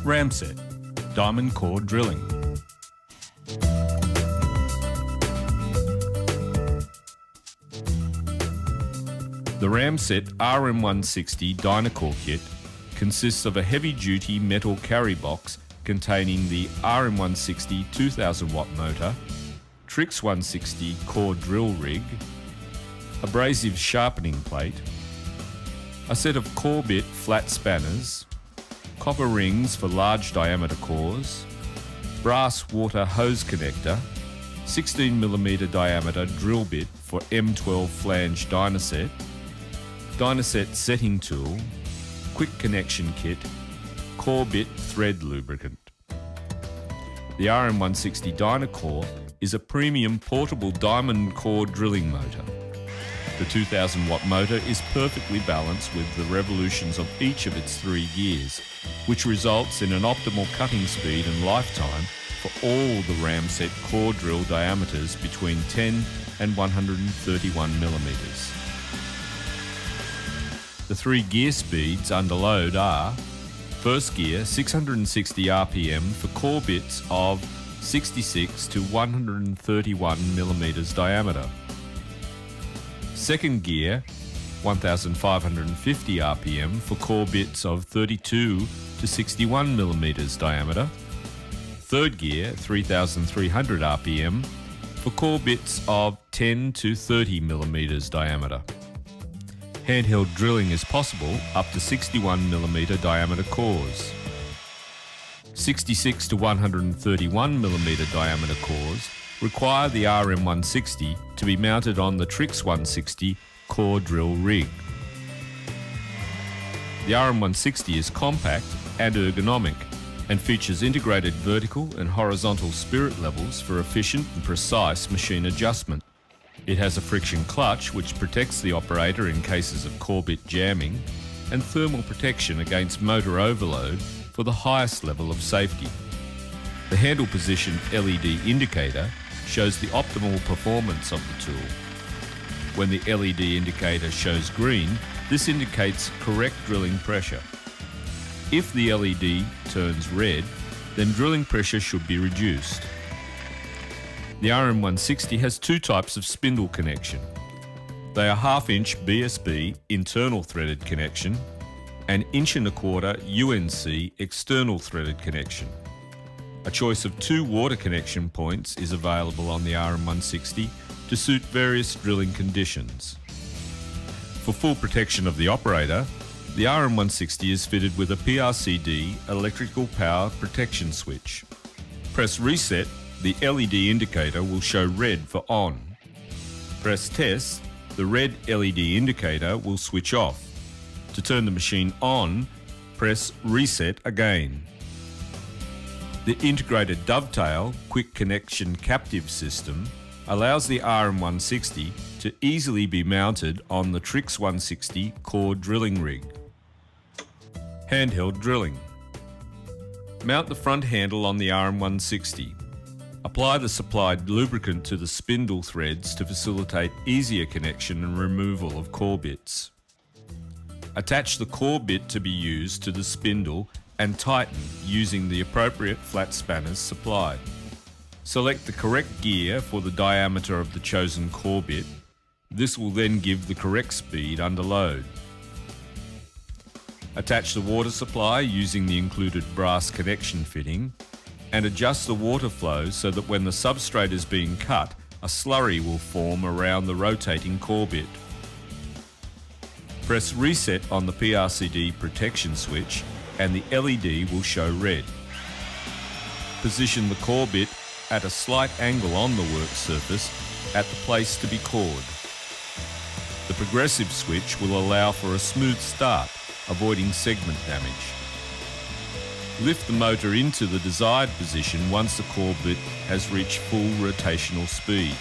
Ramset, diamond core drilling. The Ramset RM160 Dynacore kit consists of a heavy-duty metal carry box containing the RM160 2000 watt motor, Trix 160 core drill rig, abrasive sharpening plate, a set of core bit flat spanners, copper rings for large diameter cores, brass water hose connector, 16mm diameter drill bit for M12 flange Dynaset, Dynaset setting tool, quick connection kit, core bit thread lubricant. The RM160 Dynacore is a premium portable diamond core drilling motor. The 2000 watt motor is perfectly balanced with the revolutions of each of its 3 gears, which results in an optimal cutting speed and lifetime for all the Ramset core drill diameters between 10 and 131 millimeters. The 3 gear speeds under load are: first gear 660 RPM for core bits of 66 to 131 millimeters diameter. Second gear 1550 RPM for core bits of 32 to 61 millimeters diameter. Third gear 3300 RPM for core bits of 10 to 30 millimeters diameter. Handheld drilling is possible up to 61mm diameter cores. 66 to 131mm diameter cores require the RM160 to be mounted on the Trix 160 core drill rig. The RM160 is compact and ergonomic and features integrated vertical and horizontal spirit levels for efficient and precise machine adjustment. It has a friction clutch which protects the operator in cases of core bit jamming, and thermal protection against motor overload for the highest level of safety. The handle position LED indicator shows the optimal performance of the tool. When the LED indicator shows green, this indicates correct drilling pressure. If the LED turns red, then drilling pressure should be reduced. The RM160 has 2 types of spindle connection. They are 1/2-inch BSB internal threaded connection and 1.25 UNC external threaded connection. A choice of 2 water connection points is available on the RM160 to suit various drilling conditions. For full protection of the operator, the RM160 is fitted with a PRCD electrical power protection switch. Press reset, the LED indicator will show red for on. Press test, the red LED indicator will switch off. To turn the machine on, press reset again. The integrated dovetail quick connection captive system allows the RM160 to easily be mounted on the Trix 160 core drilling rig. Handheld drilling. Mount the front handle on the RM160. Apply the supplied lubricant to the spindle threads to facilitate easier connection and removal of core bits. Attach the core bit to be used to the spindle and tighten using the appropriate flat spanners supplied. Select the correct gear for the diameter of the chosen core bit. This will then give the correct speed under load. Attach the water supply using the included brass connection fitting and adjust the water flow so that when the substrate is being cut, a slurry will form around the rotating core bit. Press reset on the PRCD protection switch and the LED will show red. Position the core bit at a slight angle on the work surface at the place to be cored. The progressive switch will allow for a smooth start, avoiding segment damage. Lift the motor into the desired position once the core bit has reached full rotational speed.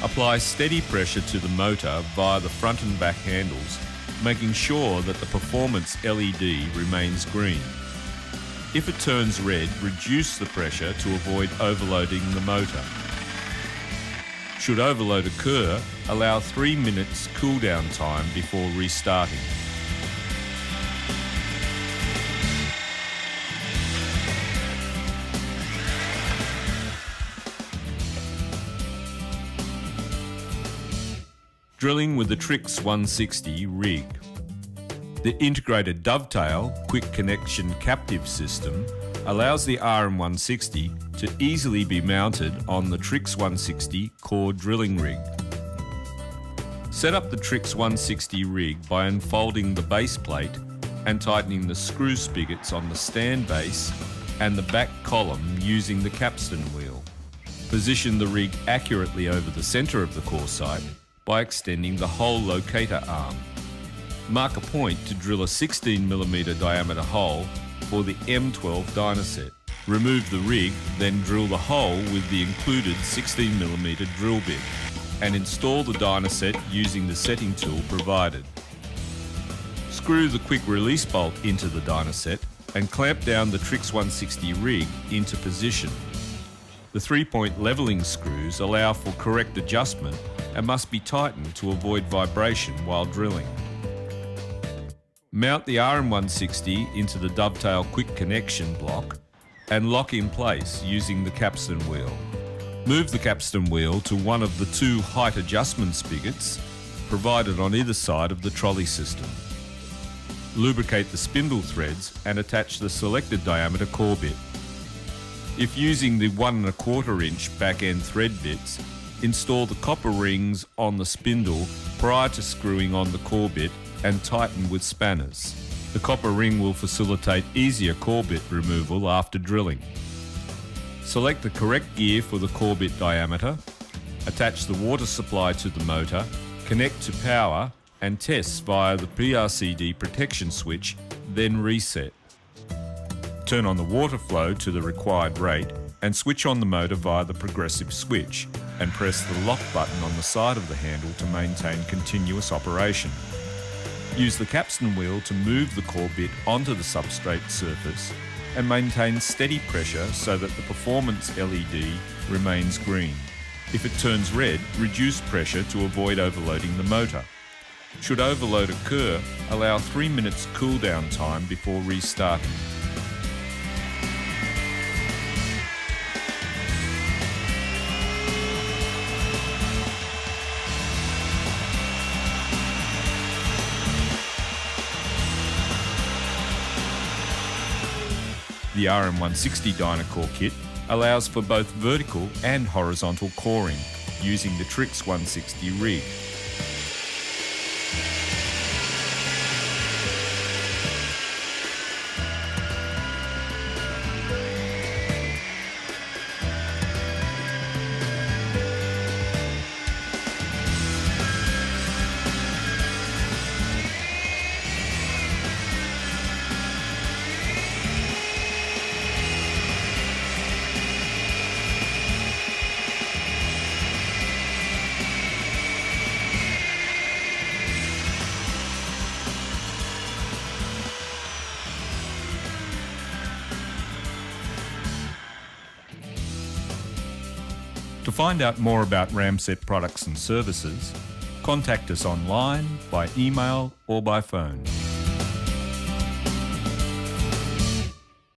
Apply steady pressure to the motor via the front and back handles, making sure that the performance LED remains green. If it turns red, reduce the pressure to avoid overloading the motor. Should overload occur, allow 3 minutes cool down time before restarting. Drilling with the Trix 160 rig. The integrated dovetail quick connection captive system allows the RM160 to easily be mounted on the Trix 160 core drilling rig. Set up the Trix 160 rig by unfolding the base plate and tightening the screw spigots on the stand base and the back column using the capstan wheel. Position the rig accurately over the centre of the core sight by extending the hole locator arm. Mark a point to drill a 16mm diameter hole for the M12 Dynaset. Remove the rig, then drill the hole with the included 16mm drill bit and install the Dynaset using the setting tool provided. Screw the quick release bolt into the Dynaset and clamp down the Trix 160 rig into position. The 3-point levelling screws allow for correct adjustment and must be tightened to avoid vibration while drilling. Mount the RM160 into the dovetail quick connection block and lock in place using the capstan wheel. Move the capstan wheel to one of the 2 height adjustment spigots provided on either side of the trolley system. Lubricate the spindle threads and attach the selected diameter core bit. If using the 1 1/4 inch back end thread bits, install the copper rings on the spindle prior to screwing on the core bit and tighten with spanners. The copper ring will facilitate easier core bit removal after drilling. Select the correct gear for the core bit diameter, attach the water supply to the motor, connect to power and test via the PRCD protection switch, then reset. Turn on the water flow to the required rate and switch on the motor via the progressive switch and press the lock button on the side of the handle to maintain continuous operation. Use the capstan wheel to move the core bit onto the substrate surface and maintain steady pressure so that the performance LED remains green. If it turns red, reduce pressure to avoid overloading the motor. Should overload occur, allow 3 minutes cool down time before restarting. The RM160 Dynacore kit allows for both vertical and horizontal coring using the Trix 160 rig. To find out more about Ramset products and services, contact us online, by email or by phone.